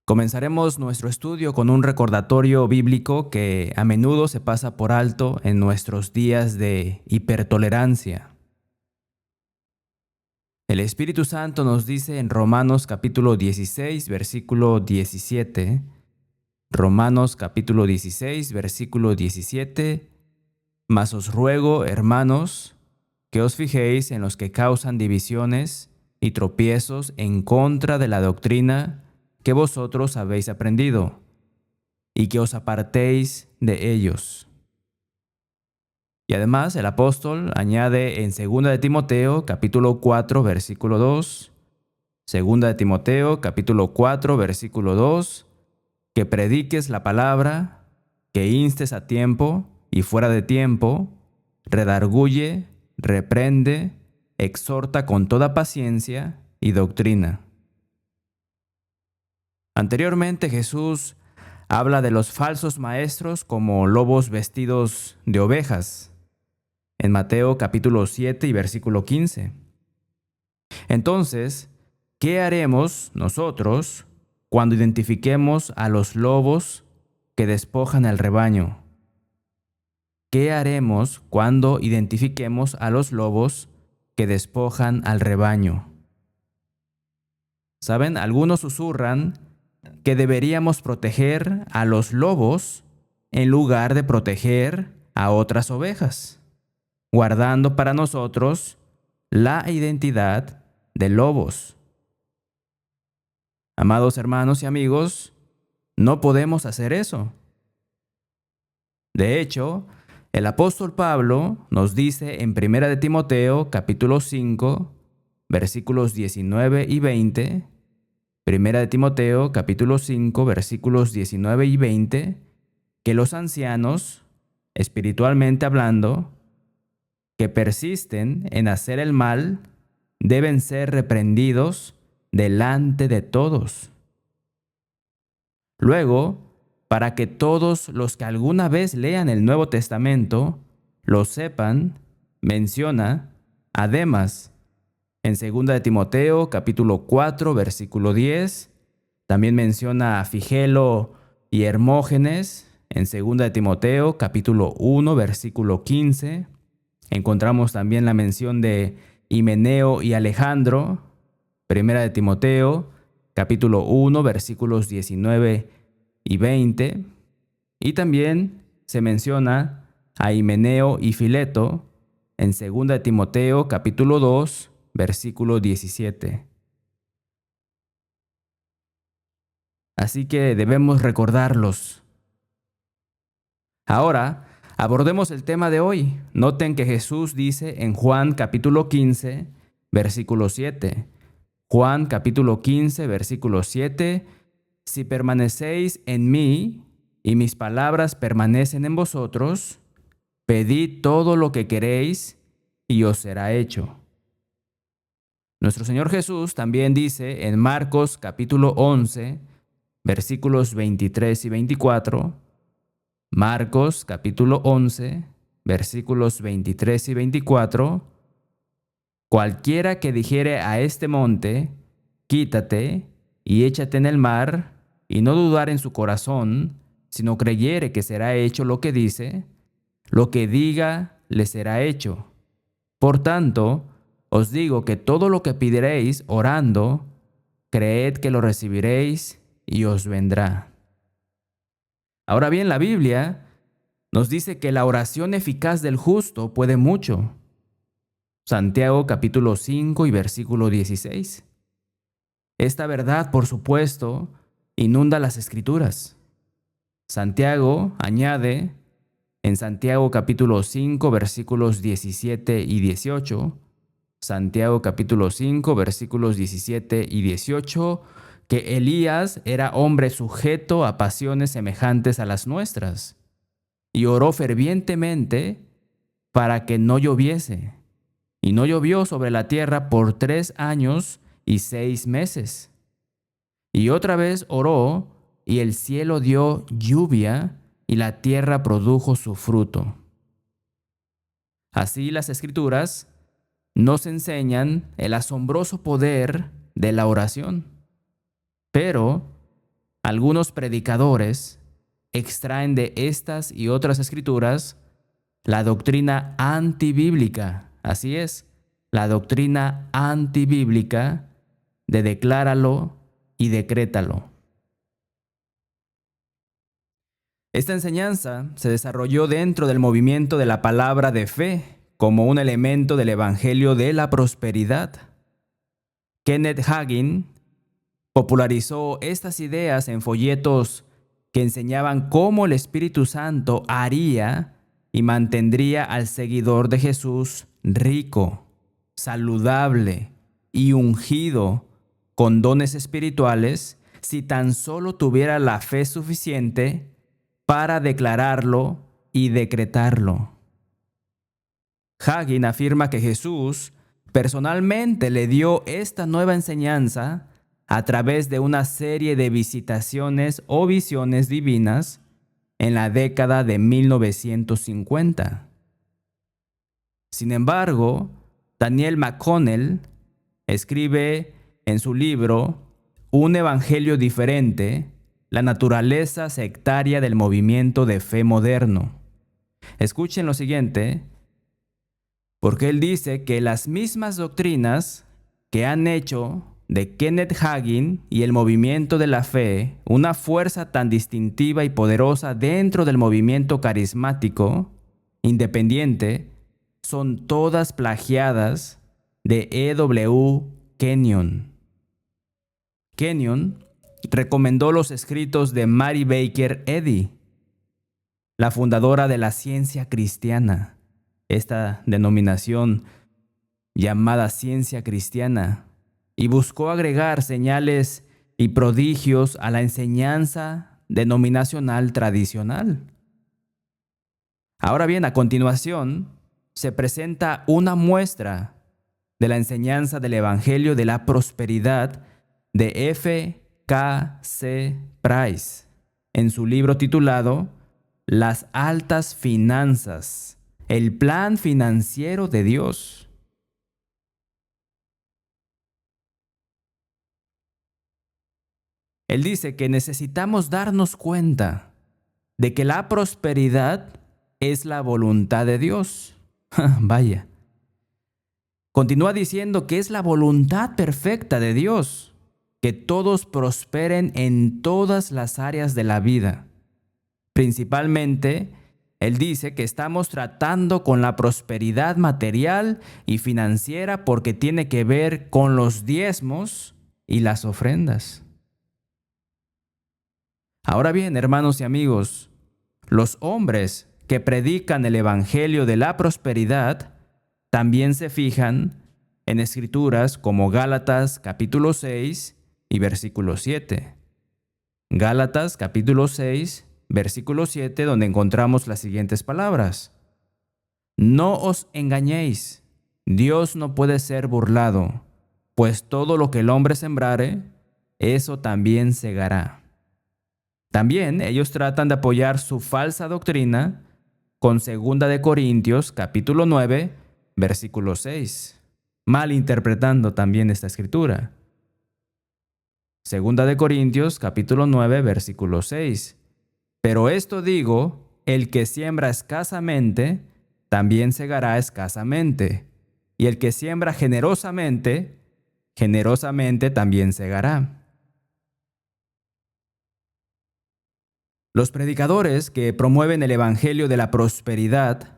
Comenzaremos nuestro estudio con un recordatorio bíblico que a menudo se pasa por alto en nuestros días de hipertolerancia. El Espíritu Santo nos dice en Romanos capítulo 16, versículo 17, Romanos capítulo 16, versículo 17, mas os ruego, hermanos, que os fijéis en los que causan divisiones y tropiezos en contra de la doctrina que vosotros habéis aprendido, y que os apartéis de ellos. Y además el apóstol añade en 2 de Timoteo capítulo 4 versículo 2, 2 de Timoteo capítulo 4 versículo 2, que prediques la palabra, que instes a tiempo y fuera de tiempo, redarguye, reprende, exhorta con toda paciencia y doctrina. Anteriormente Jesús habla de los falsos maestros como lobos vestidos de ovejas, en Mateo capítulo 7 y versículo 15. Entonces, ¿qué haremos nosotros cuando identifiquemos a los lobos que despojan el rebaño? ¿Qué haremos cuando identifiquemos a los lobos que despojan al rebaño? ¿Saben? Algunos susurran que deberíamos proteger a los lobos en lugar de proteger a otras ovejas, guardando para nosotros la identidad de lobos. Amados hermanos y amigos, no podemos hacer eso. De hecho, el apóstol Pablo nos dice en 1 de Timoteo capítulo 5, versículos 19 y 20, 1 de Timoteo capítulo 5 versículos 19 y 20, que los ancianos, espiritualmente hablando, que persisten en hacer el mal, deben ser reprendidos delante de todos. Luego, para que todos los que alguna vez lean el Nuevo Testamento lo sepan, menciona a Demas en 2 de Timoteo capítulo 4 versículo 10, también menciona a Figelo y Hermógenes en 2 de Timoteo capítulo 1 versículo 15. Encontramos también la mención de Himeneo y Alejandro, 1 de Timoteo capítulo 1 versículos 19 y 20. Y también se menciona a Himeneo y Fileto en 2 de Timoteo capítulo 2 versículo 17. Así que debemos recordarlos. Ahora, abordemos el tema de hoy. Noten que Jesús dice en Juan capítulo 15, versículo 7. Juan capítulo 15, versículo 7. Si permanecéis en mí y mis palabras permanecen en vosotros, pedid todo lo que queréis y os será hecho. Nuestro Señor Jesús también dice en Marcos capítulo 11, versículos 23 y 24, Marcos capítulo 11, versículos 23 y 24, cualquiera que dijere a este monte, quítate y échate en el mar, y no dudar en su corazón, sino creyere que será hecho lo que dice, lo que diga le será hecho. Por tanto, os digo que todo lo que pediréis orando, creed que lo recibiréis y os vendrá. Ahora bien, la Biblia nos dice que la oración eficaz del justo puede mucho. Santiago capítulo 5 y versículo 16. Esta verdad, por supuesto, inunda las Escrituras. Santiago añade en Santiago capítulo 5 versículos 17 y 18, Santiago capítulo 5 versículos 17 y 18, que Elías era hombre sujeto a pasiones semejantes a las nuestras, y oró fervientemente para que no lloviese, y no llovió sobre la tierra por 3 años y 6 meses. Y otra vez oró, y el cielo dio lluvia, y la tierra produjo su fruto. Así las Escrituras nos enseñan el asombroso poder de la oración. Pero Algunos predicadores extraen de estas y otras escrituras la doctrina antibíblica. Así es, la doctrina antibíblica de decláralo y decrétalo. Esta enseñanza se desarrolló dentro del movimiento de la palabra de fe como un elemento del evangelio de la prosperidad. Kenneth Hagin popularizó estas ideas en folletos que enseñaban cómo el Espíritu Santo haría y mantendría al seguidor de Jesús rico, saludable y ungido con dones espirituales si tan solo tuviera la fe suficiente para declararlo y decretarlo. Hagin afirma que Jesús personalmente le dio esta nueva enseñanza a través de una serie de visitaciones o visiones divinas en la década de 1950. Sin embargo, Daniel McConnell escribe en su libro Un Evangelio Diferente, la naturaleza sectaria del movimiento de fe moderno. Escuchen lo siguiente, porque él dice que las mismas doctrinas que han hecho de Kenneth Hagin y el movimiento de la fe una fuerza tan distintiva y poderosa dentro del movimiento carismático independiente son todas plagiadas de E.W. Kenyon. Kenyon recomendó los escritos de Mary Baker Eddy, la fundadora de la ciencia cristiana. Esta denominación llamada ciencia cristiana, y buscó agregar señales y prodigios a la enseñanza denominacional tradicional. Ahora bien, a continuación, se presenta una muestra de la enseñanza del Evangelio de la Prosperidad de F. K. C. Price en su libro titulado Las altas finanzas, el plan financiero de Dios. Él dice que necesitamos darnos cuenta de que la prosperidad es la voluntad de Dios. Vaya. Continúa diciendo que es la voluntad perfecta de Dios, que todos prosperen en todas las áreas de la vida. Principalmente, él dice que estamos tratando con la prosperidad material y financiera porque tiene que ver con los diezmos y las ofrendas. Ahora bien, hermanos y amigos, los hombres que predican el evangelio de la prosperidad también se fijan en escrituras como Gálatas capítulo 6 y versículo 7. Gálatas capítulo 6, versículo 7, donde encontramos las siguientes palabras. No os engañéis, Dios no puede ser burlado, pues todo lo que el hombre sembrare, eso también segará. También ellos tratan de apoyar su falsa doctrina con 2 de Corintios capítulo 9, versículo 6, malinterpretando también esta escritura. 2 de Corintios capítulo 9, versículo 6. Pero esto digo, el que siembra escasamente, también segará escasamente, y el que siembra generosamente, generosamente también segará. Los predicadores que promueven el evangelio de la prosperidad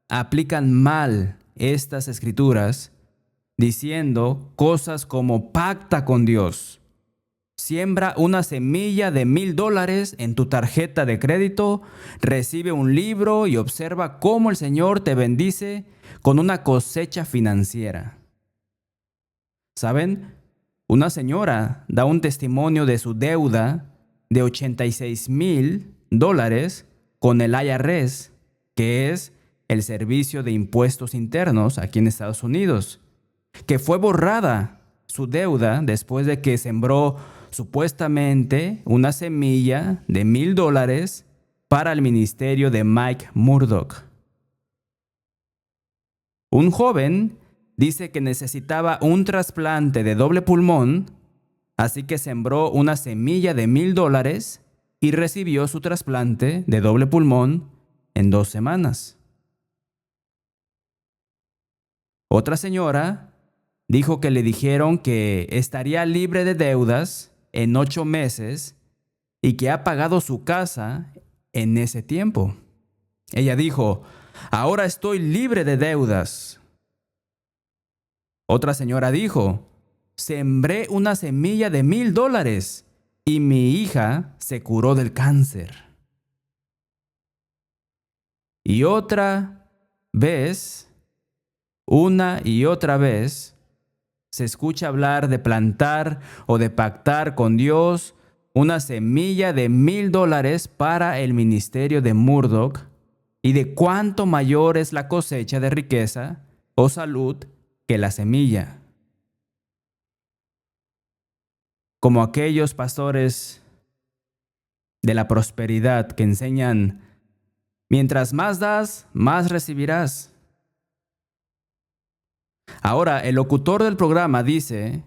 aplican mal estas escrituras diciendo cosas como pacta con Dios. Siembra una semilla de $1,000 en tu tarjeta de crédito, recibe un libro y observa cómo el Señor te bendice con una cosecha financiera. ¿Saben? Una señora da un testimonio de su deuda de $86,000 con el IRS, que es el Servicio de Impuestos Internos aquí en Estados Unidos, que fue borrada su deuda después de que sembró supuestamente una semilla de $1,000 para el ministerio de Mike Murdock. Un joven dice que necesitaba un trasplante de doble pulmón Así que sembró una semilla de $1,000 y recibió su trasplante de doble pulmón en 2 semanas. Otra señora dijo que le dijeron que estaría libre de deudas en 8 meses y que ha pagado su casa en ese tiempo. Ella dijo, ahora estoy libre de deudas. Otra señora dijo, sembré una semilla de $1,000 y mi hija se curó del cáncer. Y otra vez, una y otra vez, se escucha hablar de plantar o de pactar con Dios una semilla de $1,000 para el ministerio de Murdoch y de cuánto mayor es la cosecha de riqueza o salud que la semilla. Como aquellos pastores de la prosperidad que enseñan, mientras más das, más recibirás. Ahora, el locutor del programa dice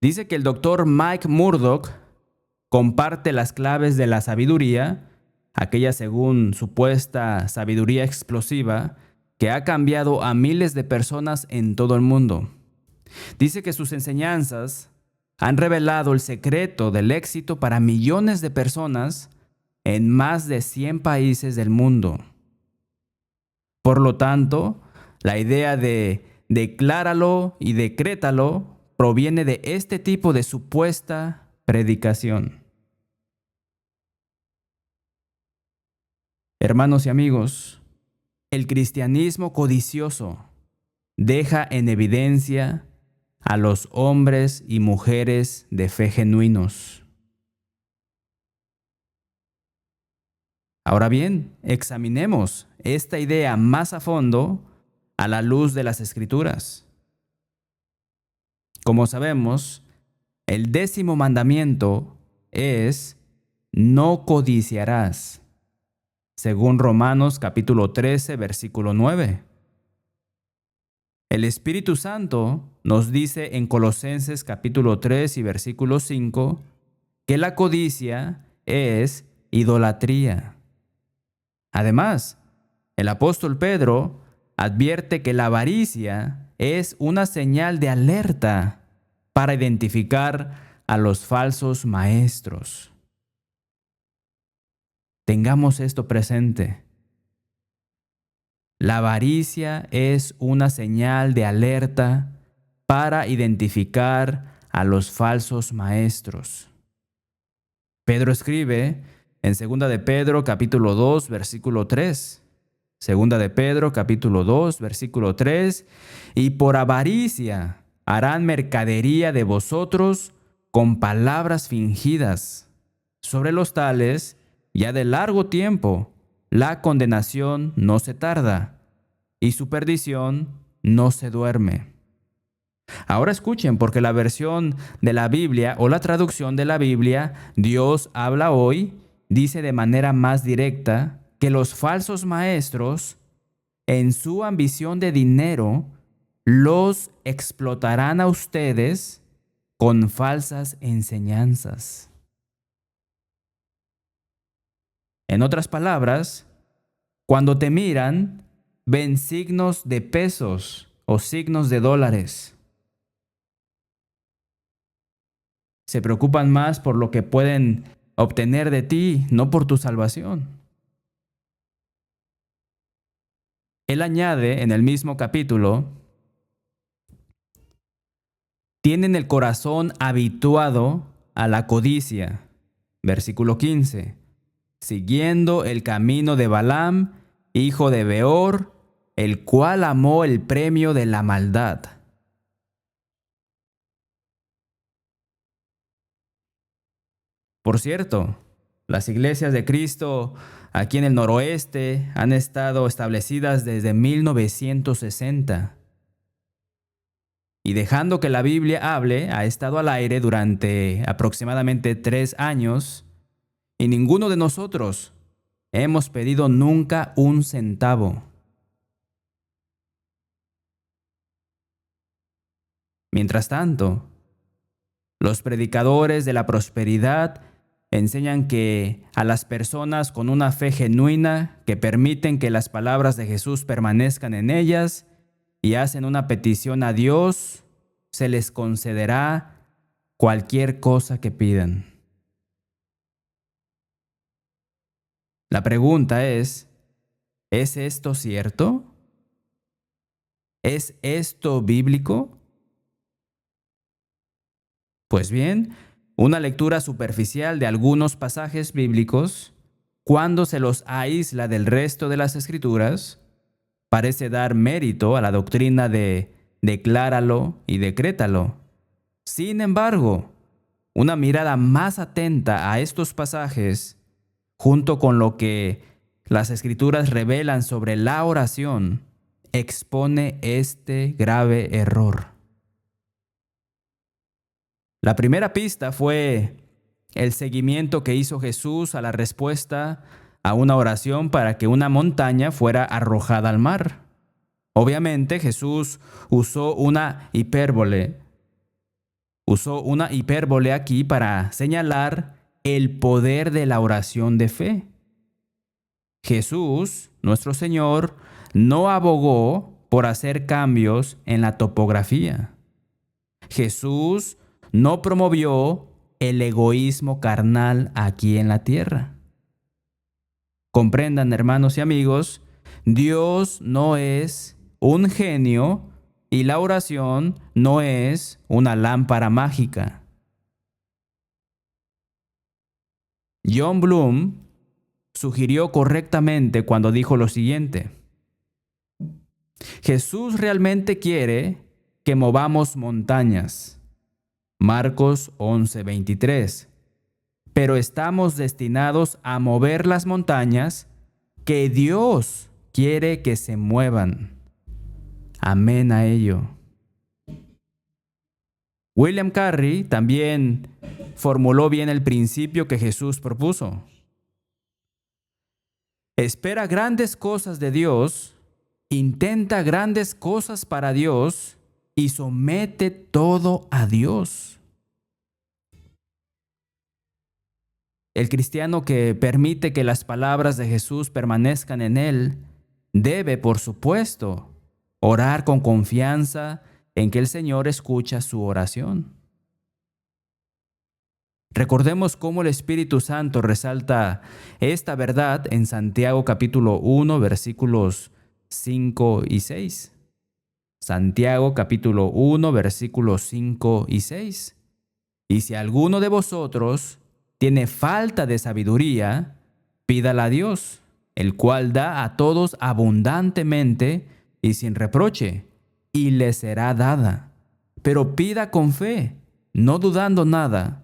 que el doctor Mike Murdoch comparte las claves de la sabiduría, aquella según supuesta sabiduría explosiva, que ha cambiado a miles de personas en todo el mundo. Dice que sus enseñanzas han revelado el secreto del éxito para millones de personas en más de 100 países del mundo. Por lo tanto, la idea de decláralo y decrétalo proviene de este tipo de supuesta predicación. Hermanos y amigos, el cristianismo codicioso deja en evidencia a los hombres y mujeres de fe genuinos. Ahora bien, examinemos esta idea más a fondo a la luz de las Escrituras. Como sabemos, el 10º mandamiento es no codiciarás, según Romanos capítulo 13, versículo 9. El Espíritu Santo nos dice en Colosenses capítulo 3 y versículo 5 que la codicia es idolatría. Además, el apóstol Pedro advierte que la avaricia es una señal de alerta para identificar a los falsos maestros. Tengamos esto presente. La avaricia es una señal de alerta para identificar a los falsos maestros. Pedro escribe en 2 de Pedro capítulo 2 versículo 3. 2 de Pedro capítulo 2 versículo 3. Y por avaricia harán mercadería de vosotros con palabras fingidas. Sobre los tales, ya de largo tiempo, la condenación no se tarda y su perdición no se duerme. Ahora escuchen, porque la versión de la Biblia o la traducción de la Biblia, Dios habla hoy, dice de manera más directa que los falsos maestros, en su ambición de dinero, los explotarán a ustedes con falsas enseñanzas. En otras palabras, cuando te miran, ven signos de pesos o signos de dólares. Se preocupan más por lo que pueden obtener de ti, no por tu salvación. Él añade en el mismo capítulo, tienen el corazón habituado a la codicia. Versículo 15. Siguiendo el camino de Balaam, hijo de Beor, el cual amó el premio de la maldad. Por cierto, las iglesias de Cristo aquí en el noroeste han estado establecidas desde 1960. Y dejando que la Biblia hable, ha estado al aire durante aproximadamente 3 años y ninguno de nosotros hemos pedido nunca un centavo. Mientras tanto, Los predicadores de la prosperidad enseñan que a las personas con una fe genuina que permiten que las palabras de Jesús permanezcan en ellas y hacen una petición a Dios, se les concederá cualquier cosa que pidan. La pregunta ¿es esto cierto? ¿Es esto bíblico? Pues bien, una lectura superficial de algunos pasajes bíblicos, cuando se los aísla del resto de las escrituras, parece dar mérito a la doctrina de decláralo y decrétalo. Sin embargo, una mirada más atenta a estos pasajes, junto con lo que las escrituras revelan sobre la oración, expone este grave error. La primera pista fue el seguimiento que hizo Jesús a la respuesta a una oración para que una montaña fuera arrojada al mar. Obviamente Jesús usó una hipérbole aquí para señalar el poder de la oración de fe. Jesús, nuestro Señor, no abogó por hacer cambios en la topografía. Jesús no promovió el egoísmo carnal aquí en la tierra. Comprendan, hermanos y amigos, Dios no es un genio y la oración no es una lámpara mágica. John Bloom sugirió correctamente cuando dijo lo siguiente: Jesús realmente quiere que movamos montañas. Marcos 11:23. Pero estamos destinados a mover las montañas que Dios quiere que se muevan. Amén a ello. William Carey también formuló bien el principio que Jesús propuso. Espera grandes cosas de Dios, intenta grandes cosas para Dios y somete todo a Dios. El cristiano que permite que las palabras de Jesús permanezcan en él debe, por supuesto, orar con confianza en que el Señor escucha su oración. Recordemos cómo el Espíritu Santo resalta esta verdad en Santiago capítulo 1, versículos 5 y 6. Santiago capítulo 1, versículos 5 y 6. Y si alguno de vosotros tiene falta de sabiduría, pídala a Dios, el cual da a todos abundantemente y sin reproche, y le será dada. Pero pida con fe, no dudando nada,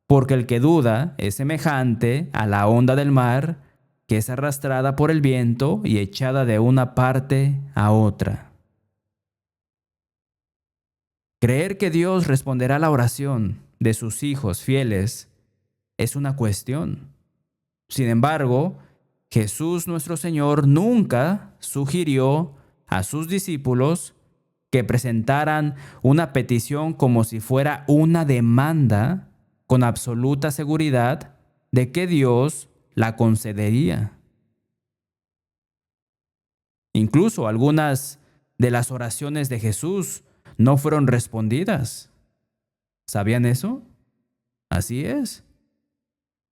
porque el que duda es semejante a la onda del mar, que es arrastrada por el viento y echada de una parte a otra. Creer que Dios responderá a la oración de sus hijos fieles es una cuestión. Sin embargo, Jesús nuestro Señor nunca sugirió a sus discípulos que presentaran una petición como si fuera una demanda con absoluta seguridad de que Dios la concedería. Incluso algunas de las oraciones de Jesús no fueron respondidas. ¿Sabían eso? Así es.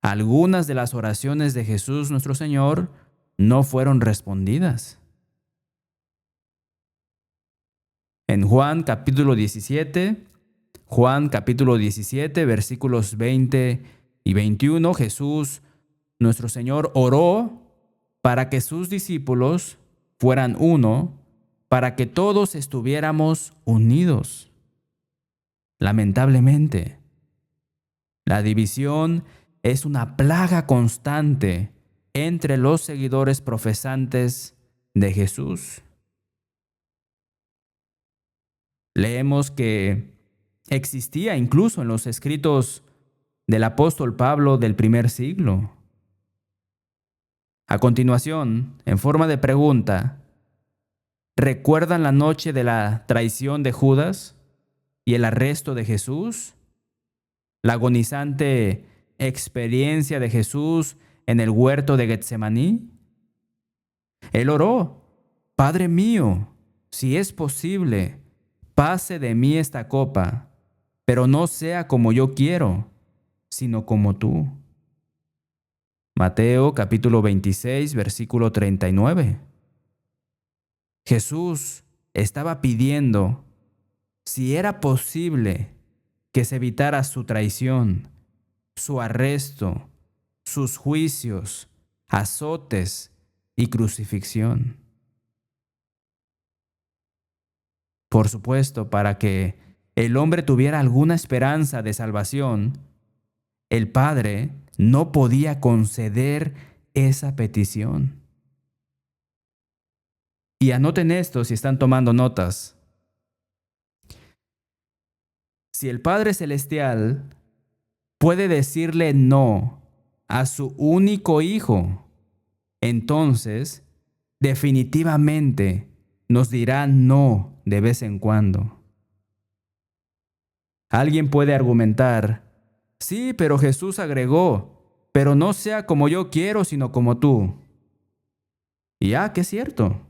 Algunas de las oraciones de Jesús nuestro Señor no fueron respondidas. En Juan capítulo 17, versículos 20 y 21, Jesús nuestro Señor oró para que sus discípulos fueran uno, para que todos estuviéramos unidos. Lamentablemente, la división es una plaga constante entre los seguidores profesantes de Jesús. Leemos que existía incluso en los escritos del apóstol Pablo del primer siglo. A continuación, en forma de pregunta, ¿recuerdan la noche de la traición de Judas y el arresto de Jesús? la agonizante experiencia de Jesús en el huerto de Getsemaní? Él oró: Padre mío, si es posible, pase de mí esta copa, pero no sea como yo quiero, sino como tú. Mateo capítulo 26, versículo 39. Jesús estaba pidiendo si era posible que se evitara su traición, su arresto, sus juicios, azotes y crucifixión. Por supuesto, para que el hombre tuviera alguna esperanza de salvación, el Padre no podía conceder esa petición. Y anoten esto si están tomando notas. Si el Padre Celestial puede decirle no a su único Hijo, entonces definitivamente nos dirá no de vez en cuando. Alguien puede argumentar: sí, pero Jesús agregó, pero no sea como yo quiero, sino como tú. Y que es cierto.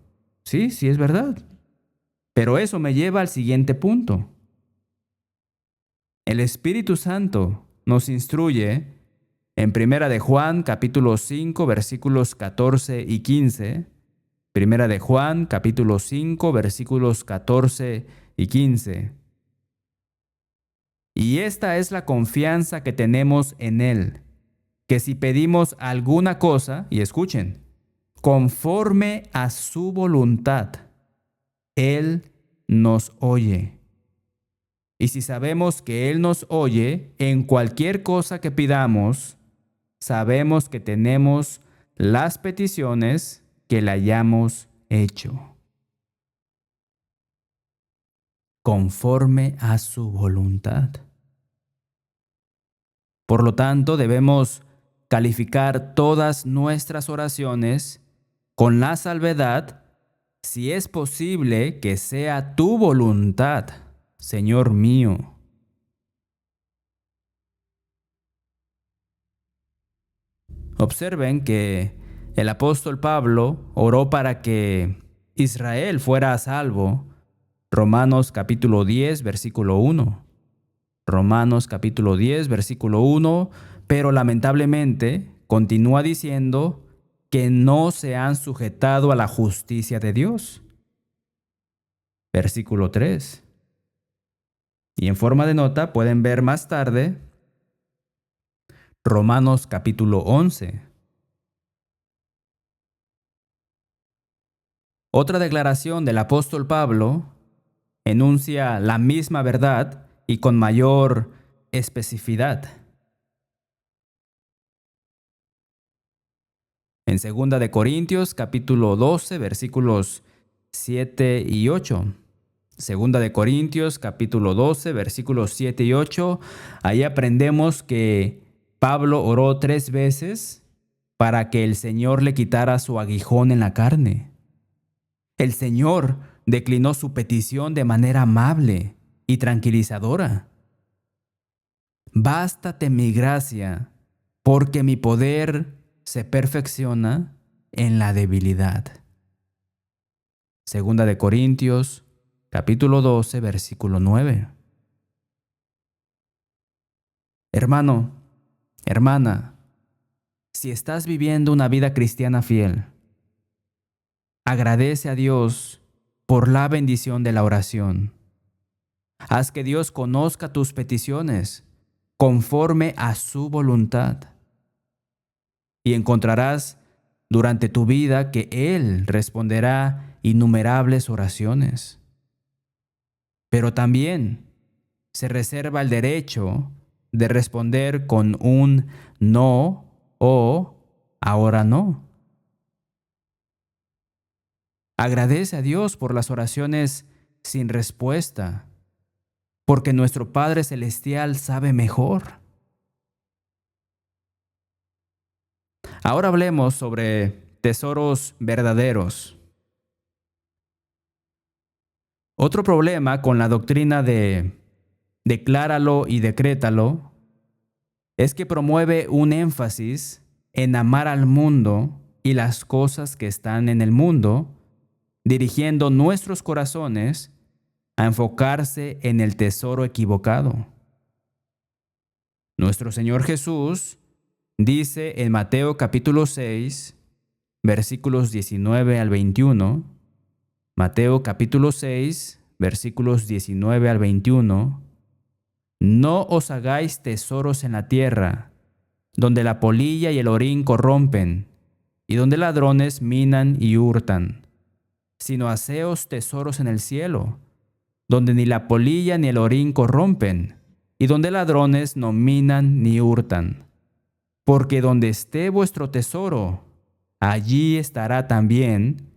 Sí, sí es verdad. Pero eso me lleva al siguiente punto. El Espíritu Santo nos instruye en Primera de Juan, capítulo 5, versículos 14 y 15. Primera de Juan, capítulo 5, versículos 14 y 15. Y esta es la confianza que tenemos en Él, que si pedimos alguna cosa, y escuchen, conforme a su voluntad, Él nos oye. Y si sabemos que Él nos oye en cualquier cosa que pidamos, sabemos que tenemos las peticiones que le hayamos hecho. Conforme a su voluntad. Por lo tanto, debemos calificar todas nuestras oraciones con la salvedad: si es posible que sea tu voluntad, Señor mío. Observen que el apóstol Pablo oró para que Israel fuera a salvo. Romanos capítulo 10, versículo 1. Romanos capítulo 10, versículo 1, pero lamentablemente continúa diciendo que no se han sujetado a la justicia de Dios. Versículo 3. Y en forma de nota pueden ver más tarde Romanos capítulo 11. Otra declaración del apóstol Pablo enuncia la misma verdad y con mayor especificidad. En 2 de Corintios capítulo 12 versículos 7 y 8. Segunda de Corintios capítulo 12 versículos 7 y 8. Ahí aprendemos que Pablo oró 3 veces para que el Señor le quitara su aguijón en la carne. El Señor declinó su petición de manera amable y tranquilizadora. Bástate mi gracia, porque mi poder se perfecciona en la debilidad. Segunda de Corintios, capítulo 12, versículo 9. Hermano, hermana, si estás viviendo una vida cristiana fiel, agradece a Dios por la bendición de la oración. Haz que Dios conozca tus peticiones conforme a su voluntad. Y encontrarás durante tu vida que Él responderá innumerables oraciones. Pero también se reserva el derecho de responder con un no o ahora no. Agradece a Dios por las oraciones sin respuesta, porque nuestro Padre Celestial sabe mejor. Ahora hablemos sobre tesoros verdaderos. Otro problema con la doctrina de decláralo y decrétalo es que promueve un énfasis en amar al mundo y las cosas que están en el mundo, dirigiendo nuestros corazones a enfocarse en el tesoro equivocado. Nuestro Señor Jesús dice en Mateo capítulo 6, versículos 19 al 21, Mateo capítulo 6, versículos 19 al 21, no os hagáis tesoros en la tierra, donde la polilla y el orín corrompen, y donde ladrones minan y hurtan, sino haceos tesoros en el cielo, donde ni la polilla ni el orín corrompen, y donde ladrones no minan ni hurtan. Porque donde esté vuestro tesoro, allí estará también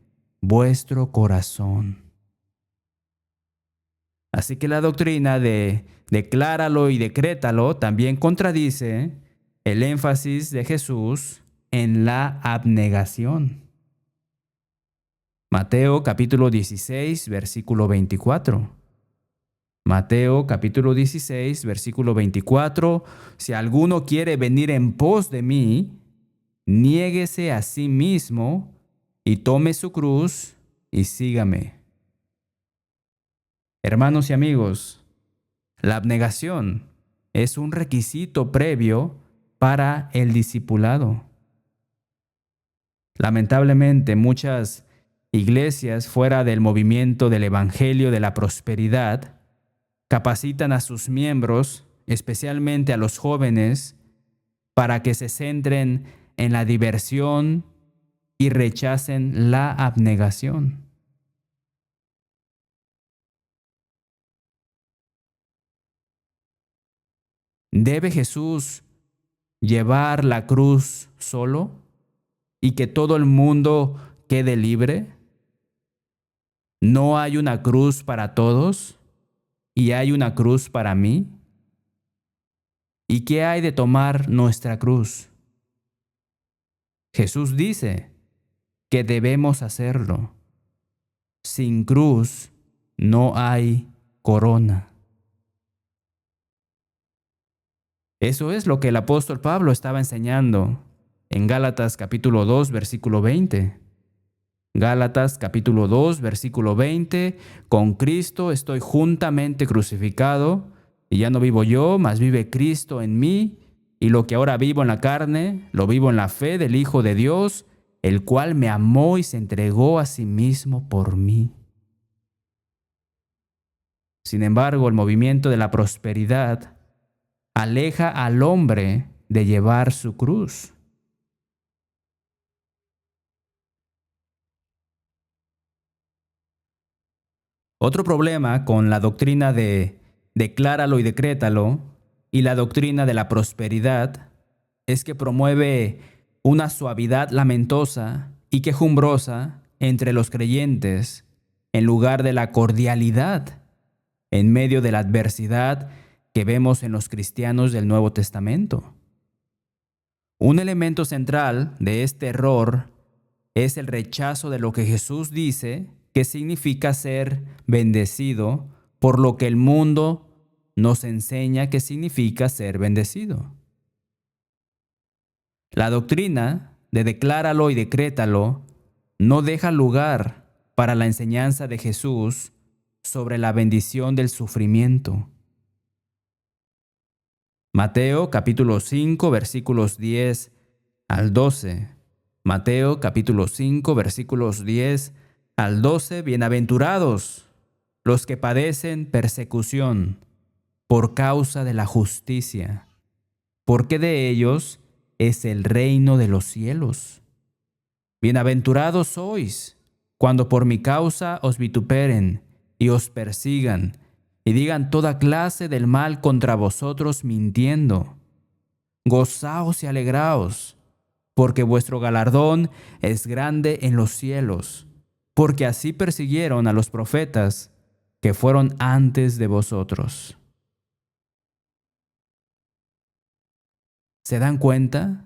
vuestro corazón. Así que la doctrina de decláralo y decrétalo también contradice el énfasis de Jesús en la abnegación. Mateo capítulo 16, versículo 24. Mateo capítulo 16, versículo 24. Si alguno quiere venir en pos de mí, niéguese a sí mismo y tome su cruz y sígame. Hermanos y amigos, la abnegación es un requisito previo para el discipulado. Lamentablemente, muchas iglesias fuera del movimiento del Evangelio de la Prosperidad capacitan a sus miembros, especialmente a los jóvenes, para que se centren en la diversión y rechacen la abnegación. ¿Debe Jesús llevar la cruz solo y que todo el mundo quede libre? ¿No hay una cruz para todos y hay una cruz para mí? ¿Y qué hay de tomar nuestra cruz? Jesús dice que debemos hacerlo. Sin cruz no hay corona. Eso es lo que el apóstol Pablo estaba enseñando en Gálatas capítulo 2, versículo 20. Gálatas capítulo 2, versículo 20. Con Cristo estoy juntamente crucificado, y ya no vivo yo, mas vive Cristo en mí, y lo que ahora vivo en la carne, lo vivo en la fe del Hijo de Dios, el cual me amó y se entregó a sí mismo por mí. Sin embargo, el movimiento de la prosperidad aleja al hombre de llevar su cruz. Otro problema con la doctrina de decláralo y decrétalo y la doctrina de la prosperidad es que promueve una suavidad lamentosa y quejumbrosa entre los creyentes en lugar de la cordialidad en medio de la adversidad que vemos en los cristianos del Nuevo Testamento. Un elemento central de este error es el rechazo de lo que Jesús dice que significa ser bendecido por lo que el mundo nos enseña que significa ser bendecido. La doctrina de decláralo y decrétalo no deja lugar para la enseñanza de Jesús sobre la bendición del sufrimiento. Mateo capítulo 5 versículos 10 al 12. Mateo capítulo 5 versículos 10 al 12. Bienaventurados los que padecen persecución por causa de la justicia, porque de ellos es el reino de los cielos. Bienaventurados sois cuando por mi causa os vituperen y os persigan y digan toda clase del mal contra vosotros mintiendo. Gozaos y alegraos, porque vuestro galardón es grande en los cielos, porque así persiguieron a los profetas que fueron antes de vosotros. ¿Se dan cuenta?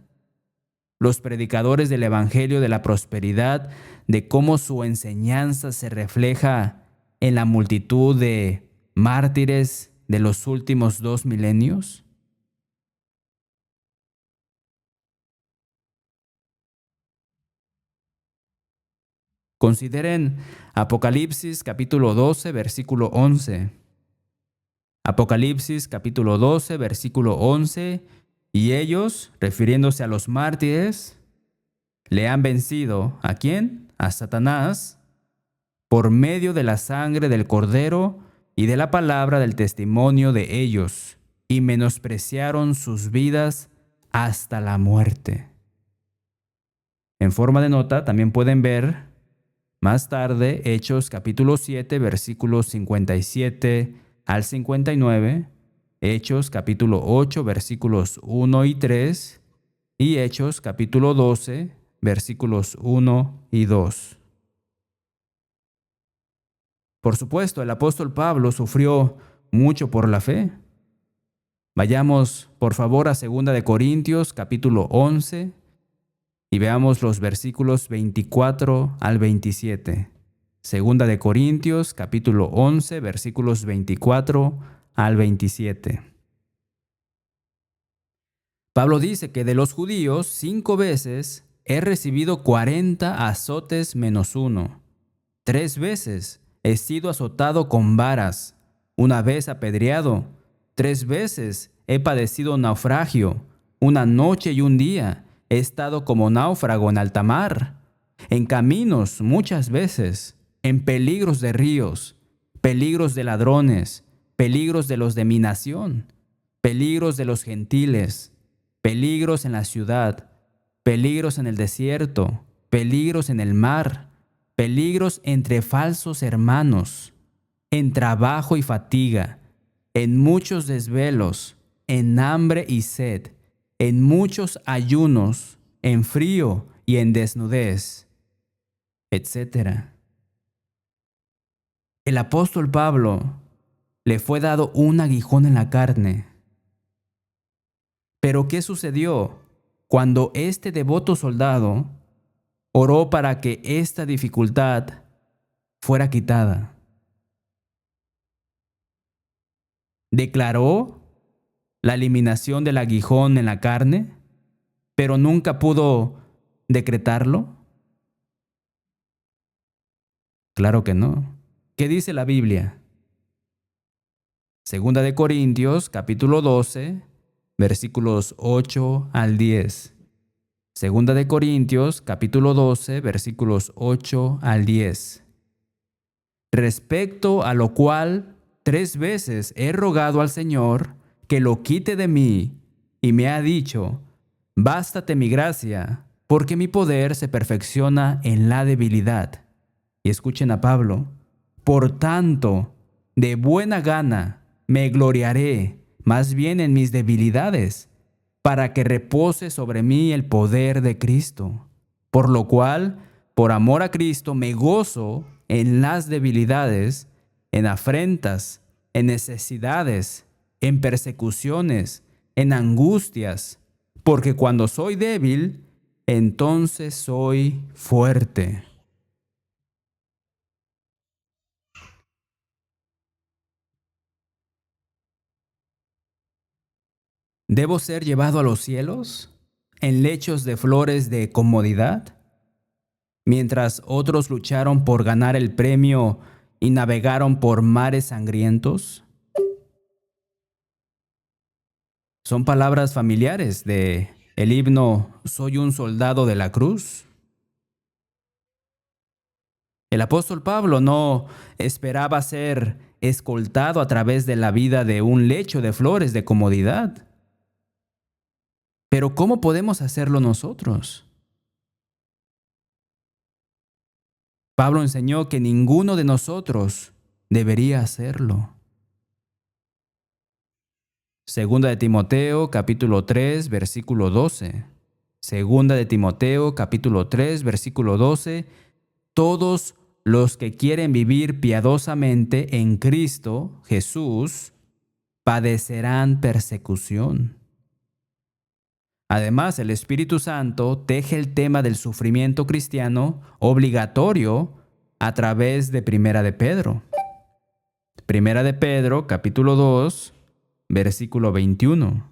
Los predicadores del Evangelio de la Prosperidad, de cómo su enseñanza se refleja en la multitud de mártires de los últimos 2 milenios. Consideren Apocalipsis capítulo 12, versículo 11. Apocalipsis capítulo 12, versículo 11. Y ellos, refiriéndose a los mártires, le han vencido. ¿A quién? A Satanás, por medio de la sangre del Cordero y de la palabra del testimonio de ellos, y menospreciaron sus vidas hasta la muerte. En forma de nota, también pueden ver más tarde Hechos capítulo 7, versículos 57 al 59, Hechos capítulo 8, versículos 1 y 3, y Hechos capítulo 12, versículos 1 y 2. Por supuesto, el apóstol Pablo sufrió mucho por la fe. Vayamos, por favor, a 2 de Corintios capítulo 11 y veamos los versículos 24 al 27. 2 de Corintios capítulo 11, versículos 24 al 27. Pablo dice que de los judíos 5 veces he recibido 40 azotes menos uno. 3 veces he sido azotado con varas, 1 vez apedreado, 3 veces he padecido naufragio, 1 noche y 1 día he estado como náufrago en alta mar, en caminos muchas veces, en peligros de ríos, peligros de ladrones, peligros de los de mi nación, peligros de los gentiles, peligros en la ciudad, peligros en el desierto, peligros en el mar, peligros entre falsos hermanos, en trabajo y fatiga, en muchos desvelos, en hambre y sed, en muchos ayunos, en frío y en desnudez, etc. El apóstol Pablo le fue dado un aguijón en la carne. Pero ¿qué sucedió cuando este devoto soldado oró para que esta dificultad fuera quitada? Declaró la eliminación del aguijón en la carne, pero nunca pudo decretarlo. Claro que no. ¿Qué dice la Biblia? 2 de Corintios, capítulo 12, versículos 8 al 10. 2 de Corintios, capítulo 12, versículos 8 al 10. Respecto a lo cual 3 veces he rogado al Señor que lo quite de mí, y me ha dicho: bástate mi gracia, porque mi poder se perfecciona en la debilidad. Y escuchen a Pablo: por tanto, de buena gana me gloriaré más bien en mis debilidades, para que repose sobre mí el poder de Cristo. Por lo cual, por amor a Cristo, me gozo en las debilidades, en afrentas, en necesidades, en persecuciones, en angustias, porque cuando soy débil, entonces soy fuerte. ¿Debo ser llevado a los cielos en lechos de flores de comodidad, mientras otros lucharon por ganar el premio y navegaron por mares sangrientos? Son palabras familiares de el himno Soy un soldado de la cruz. El apóstol Pablo no esperaba ser escoltado a través de la vida de un lecho de flores de comodidad. Pero ¿cómo podemos hacerlo nosotros? Pablo enseñó que ninguno de nosotros debería hacerlo. Segunda de Timoteo, capítulo 3, versículo 12. Segunda de Timoteo, capítulo 3, versículo 12. Todos los que quieren vivir piadosamente en Cristo Jesús padecerán persecución. Además, el Espíritu Santo teje el tema del sufrimiento cristiano obligatorio a través de Primera de Pedro. Primera de Pedro, capítulo 2, versículo 21.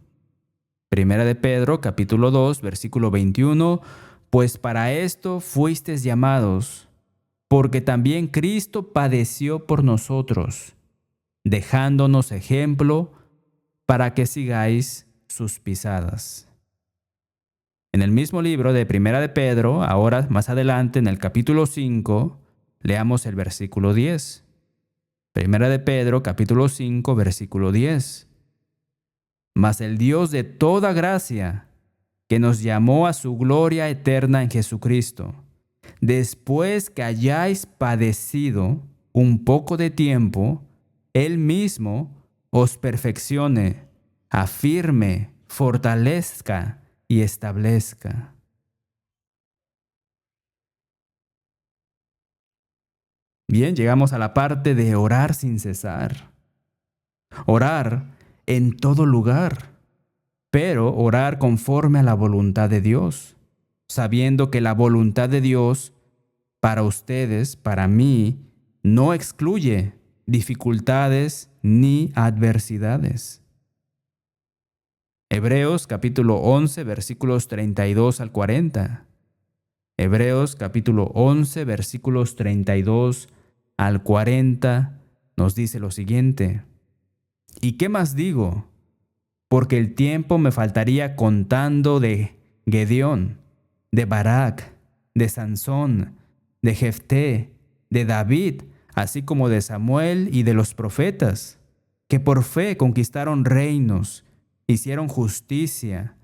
Primera de Pedro, capítulo 2, versículo 21. Pues para esto fuisteis llamados, porque también Cristo padeció por nosotros, dejándonos ejemplo para que sigáis sus pisadas. En el mismo libro de Primera de Pedro, ahora más adelante en el capítulo 5, leamos el versículo 10. Primera de Pedro, capítulo 5, versículo 10. Mas el Dios de toda gracia, que nos llamó a su gloria eterna en Jesucristo, después que hayáis padecido un poco de tiempo, Él mismo os perfeccione, afirme, fortalezca y establezca. Bien, llegamos a la parte de orar sin cesar. Orar en todo lugar, pero orar conforme a la voluntad de Dios, sabiendo que la voluntad de Dios para ustedes, para mí, no excluye dificultades ni adversidades. Hebreos capítulo 11, versículos 32 al 40. Hebreos capítulo 11, versículos 32 al 40 nos dice lo siguiente. ¿Y qué más digo? Porque el tiempo me faltaría contando de Gedeón, de Barak, de Sansón, de Jefté, de David, así como de Samuel y de los profetas, que por fe conquistaron reinos, hicieron justicia,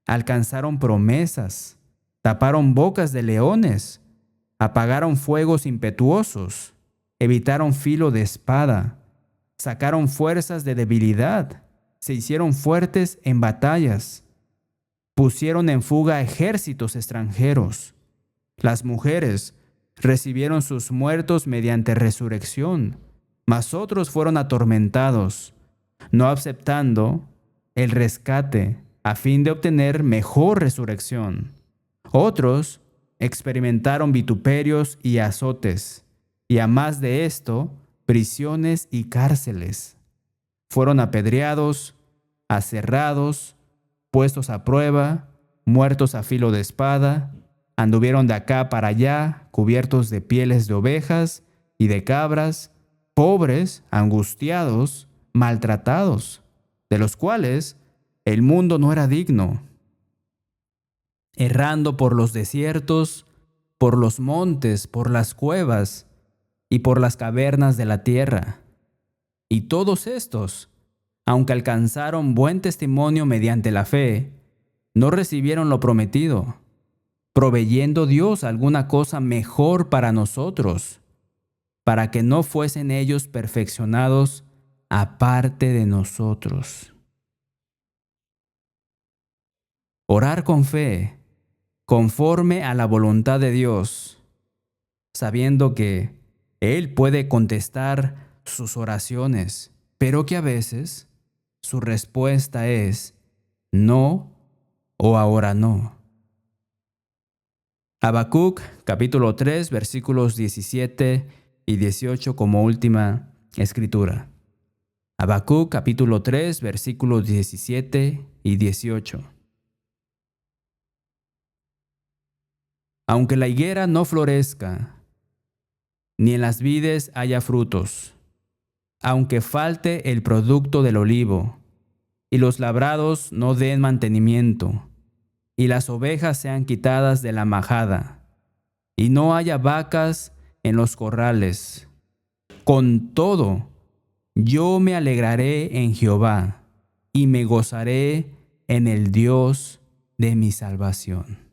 alcanzaron promesas, taparon bocas de leones, apagaron fuegos impetuosos, evitaron filo de espada, sacaron fuerzas de debilidad, se hicieron fuertes en batallas, pusieron en fuga ejércitos extranjeros. Las mujeres recibieron sus muertos mediante resurrección, mas otros fueron atormentados, no aceptando el rescate a fin de obtener mejor resurrección. Otros experimentaron vituperios y azotes, y a más de esto, prisiones y cárceles. Fueron apedreados, aserrados, puestos a prueba, muertos a filo de espada, anduvieron de acá para allá, cubiertos de pieles de ovejas y de cabras, pobres, angustiados, maltratados, de los cuales el mundo no era digno, errando por los desiertos, por los montes, por las cuevas y por las cavernas de la tierra. Y todos estos, aunque alcanzaron buen testimonio mediante la fe, no recibieron lo prometido, proveyendo Dios alguna cosa mejor para nosotros, para que no fuesen ellos perfeccionados aparte de nosotros. Orar con fe, conforme a la voluntad de Dios, sabiendo que Él puede contestar sus oraciones, pero que a veces su respuesta es no o ahora no. Habacuc capítulo 3 versículos 17 y 18 como última escritura. Habacuc capítulo 3 versículos 17 y 18. Aunque la higuera no florezca, ni en las vides haya frutos, aunque falte el producto del olivo, y los labrados no den mantenimiento, y las ovejas sean quitadas de la majada, y no haya vacas en los corrales. Con todo, yo me alegraré en Jehová, y me gozaré en el Dios de mi salvación.